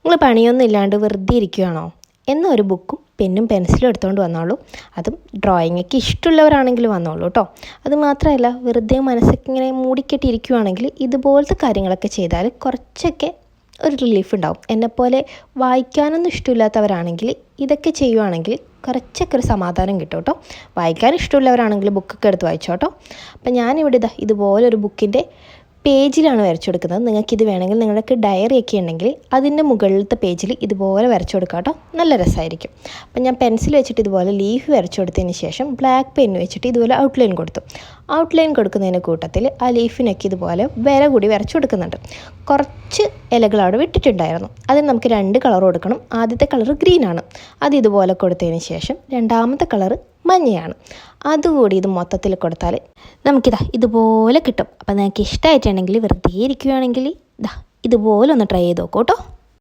നിങ്ങൾ പണിയൊന്നും ഇല്ലാണ്ട് വെറുതെ ഇരിക്കുകയാണോ? എന്നൊരു ബുക്കും പെന്നും പെൻസിലും എടുത്തുകൊണ്ട് വന്നോളൂ. അതും ഡ്രോയിങ്ങൊക്കെ ഇഷ്ടമുള്ളവരാണെങ്കിൽ വന്നോളൂ കേട്ടോ. അതുമാത്രമല്ല, വെറുതെ മനസ്സൊക്കെ ഇങ്ങനെ മൂടിക്കെട്ടിയിരിക്കുകയാണെങ്കിൽ ഇതുപോലത്തെ കാര്യങ്ങളൊക്കെ ചെയ്താൽ കുറച്ചൊക്കെ ഒരു റിലീഫ് ഉണ്ടാവും. എന്നെപ്പോലെ വായിക്കാനൊന്നും ഇഷ്ടമില്ലാത്തവരാണെങ്കിൽ ഇതൊക്കെ ചെയ്യുവാണെങ്കിൽ കുറച്ചൊക്കെ ഒരു സമാധാനം കിട്ടും കേട്ടോ. വായിക്കാൻ ഇഷ്ടമുള്ളവരാണെങ്കിൽ ബുക്കൊക്കെ എടുത്ത് വായിച്ചോട്ടോ. അപ്പം ഞാനിവിടെ ഇതുപോലൊരു ബുക്കിൻ്റെ പേജിലാണ് വരച്ചു കൊടുക്കുന്നത്. നിങ്ങൾക്കിത് വേണമെങ്കിൽ നിങ്ങളുടെ ഡയറിയൊക്കെ ഉണ്ടെങ്കിൽ അതിൻ്റെ മുകളിലത്തെ പേജിൽ ഇതുപോലെ വരച്ചു കൊടുക്കാം കേട്ടോ. നല്ല രസമായിരിക്കും. അപ്പം ഞാൻ പെൻസിൽ വെച്ചിട്ട് ഇതുപോലെ ലീഫ് വരച്ചു കൊടുത്തതിന് ശേഷം ബ്ലാക്ക് പെൻ വെച്ചിട്ട് ഇതുപോലെ ഔട്ട്ലൈൻ കൊടുത്തു. ഔട്ട്ലൈൻ കൊടുക്കുന്നതിൻ്റെ കൂട്ടത്തിൽ ആ ലീഫിനൊക്കെ ഇതുപോലെ വര കൂടി വരച്ചു കൊടുക്കുന്നുണ്ട്. കുറച്ച് ഇലകൾ അവിടെ വിട്ടിട്ടുണ്ടായിരുന്നു. അതിന് നമുക്ക് 2 കളർ കൊടുക്കണം. ആദ്യത്തെ കളർ ഗ്രീനാണ്. അത് ഇതുപോലെ കൊടുത്തതിന് ശേഷം രണ്ടാമത്തെ കളർ മഞ്ഞയാണ്. അതുകൂടി ഇത് മൊത്തത്തിൽ കൊടുത്താൽ ഇതുപോലെ കിട്ടും. അപ്പോൾ നിങ്ങൾക്ക് ഇഷ്ടമായിട്ടുണ്ടെങ്കിൽ വെറുതെ ഇരിക്കുകയാണെങ്കിൽ ഇതുപോലെ ഒന്ന് ട്രൈ ചെയ്ത് നോക്കൂ കേട്ടോ.